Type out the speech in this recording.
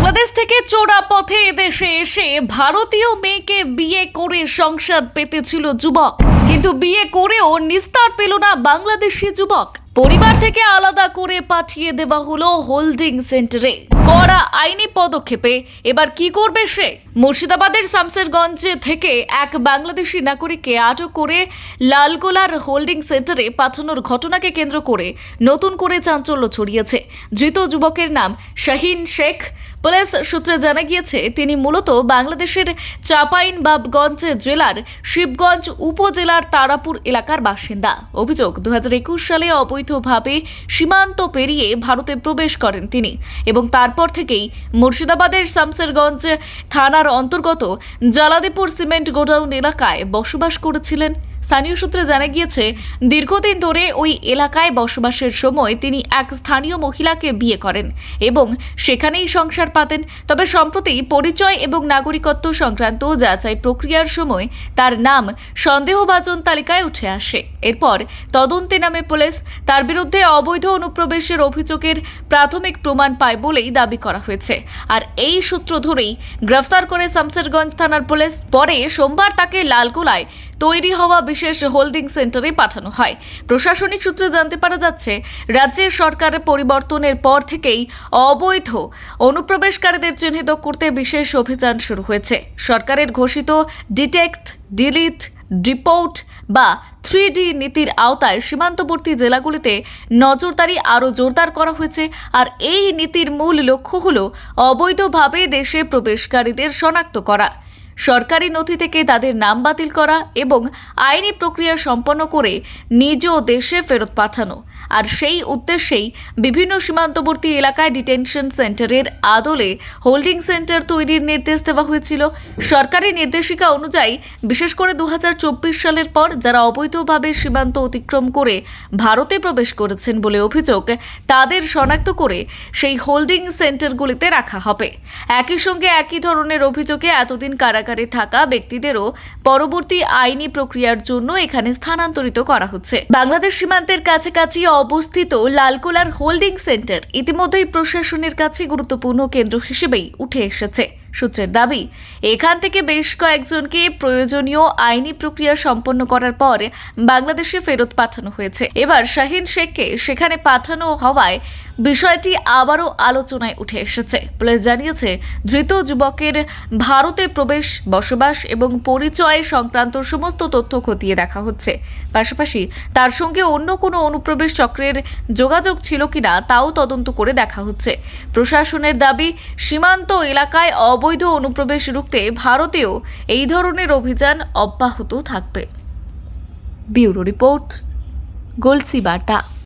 বাংলাদেশ থেকে চোরা পথে এদেশে এসে ভারতীয় মেয়েকে বিয়ে করে সংসার পেতেছিল যুবক, কিন্তু বিয়ে করেও নিস্তার পেল না বাংলাদেশি যুবক। পরিবার থেকে আলাদা করে পাঠিয়ে দেওয়া হলো হোল্ডিং সেন্টারে। কড়া আইনি পদক্ষেপে এবার কি করবে সে? মুর্শিদাবাদের শামসেরগঞ্জ থেকে এক বাংলাদেশি নাগরিককে আটক করে লালগোলার হোল্ডিং সেন্টারে পাঠানোর ঘটনাকে কেন্দ্র করে নতুন করে চাঞ্চল্য ছড়িয়েছে। ধৃত যুবকের নাম শাহিন শেখ। পুলিশ সূত্রে জানা গিয়েছে তিনি মূলত বাংলাদেশের চাঁপাইনবাবগঞ্জ জেলার শিবগঞ্জ উপজেলার তারাপুর এলাকার বাসিন্দা। অভিযোগ, 2021 সালে অবৈধভাবে সীমান্ত পেরিয়ে ভারতে প্রবেশ করেন তিনি এবং তারপর থেকেই মুর্শিদাবাদের শামসেরগঞ্জ থানার অন্তর্গত জালাদিপুর সিমেন্ট গোডাউন এলাকায় বসবাস করেছিলেন। স্থানীয় সূত্রে জানা গিয়েছে দীর্ঘদিন ধরে ওই এলাকায় বসবাসের সময় তিনি এক স্থানীয় মহিলাকে বিয়ে করেন এবং সেখানেই সংসার পাতেন। তবে সম্প্রতি পরিচয় এবং নাগরিকত্ব সংক্রান্ত যাচাই প্রক্রিয়ার সময় তার নাম সন্দেহভাজন তালিকায় উঠে আসে। এরপর তদন্তে নামে পুলিশ। তার বিরুদ্ধে অবৈধ অনুপ্রবেশের অভিযোগের প্রাথমিক প্রমাণ পায় বলেই দাবি করা হয়েছে। আর এই সূত্র ধরেই গ্রেফতার করে শামসেরগঞ্জ থানার পুলিশ। পরে সোমবার তাকে লালগোলায় তৈরি হওয়া বিশেষ হোল্ডিং সেন্টারে পাঠানো হয়। প্রশাসনিক সূত্রে জানতে পারা যাচ্ছে, রাজ্যের সরকারের পরিবর্তনের পর থেকেই অবৈধ অনুপ্রবেশকারীদের চিহ্নিত করতে বিশেষ অভিযান শুরু হয়েছে। সরকারের ঘোষিত ডিটেক্ট, ডিলিট, ডিপোর্ট বা 3D নীতির আওতায় সীমান্তবর্তী জেলাগুলিতে নজরদারি আরও জোরদার করা হয়েছে। আর এই নীতির মূল লক্ষ্য হল অবৈধভাবে দেশে প্রবেশকারীদের শনাক্ত করা, সরকারি নথি থেকে তাদের নাম বাতিল করা এবং আইনি প্রক্রিয়া সম্পন্ন করে নিজ দেশে ফেরত পাঠানো। আর সেই উদ্দেশ্যেই বিভিন্ন সীমান্তবর্তী এলাকায় ডিটেনশন সেন্টারের আদলে হোল্ডিং সেন্টার তৈরির নির্দেশ দেওয়া হয়েছিল। সরকারি নির্দেশিকা অনুযায়ী বিশেষ করে 2024 সালের পর যারা অবৈধভাবে সীমান্ত অতিক্রম করে ভারতে প্রবেশ করেছেন বলে অভিযোগ, তাদের শনাক্ত করে সেই হোল্ডিং সেন্টারগুলিতে রাখা হবে। একই সঙ্গে একই ধরনের অভিযোগে এতদিন কারাগারে থাকা ব্যক্তিদেরও পরবর্তী আইনি প্রক্রিয়ার জন্য এখানে স্থানান্তরিত করা হচ্ছে। বাংলাদেশ সীমান্তের কাছাকাছি অবস্থিত লালগোলার হোল্ডিং সেন্টার ইতিমধ্যেই প্রশাসনের কাছে গুরুত্বপূর্ণ কেন্দ্র হিসেবেই উঠে এসেছে। সূত্রের দাবি, এখান থেকে বেশ কয়েকজনকে প্রয়োজনীয় আইনি প্রক্রিয়া সম্পন্ন করার পর বাংলাদেশে ফেরত পাঠানো হয়েছে। এবার শাহিন শেখকে সেখানে পাঠানো হওয়ায় বিষয়টি আবারও আলোচনায় উঠে এসেছে। পুলিশ জানিয়েছে, ধৃত যুবকের ভারতে প্রবেশ, বসবাস এবং পরিচয় সংক্রান্ত সমস্ত তথ্য খতিয়ে দেখা হচ্ছে। পাশাপাশি তার সঙ্গে অন্য কোনো অনুপ্রবেশ চক্রের যোগাযোগ ছিল কিনা তাও তদন্ত করে দেখা হচ্ছে। প্রশাসনের দাবি, সীমান্ত এলাকায় অবৈধ অনুপ্রবেশ রুখতে ভারতেও এই ধরনের অভিযান অব্যাহত থাকবে। ব্যুরো রিপোর্ট, গলসি বার্তা।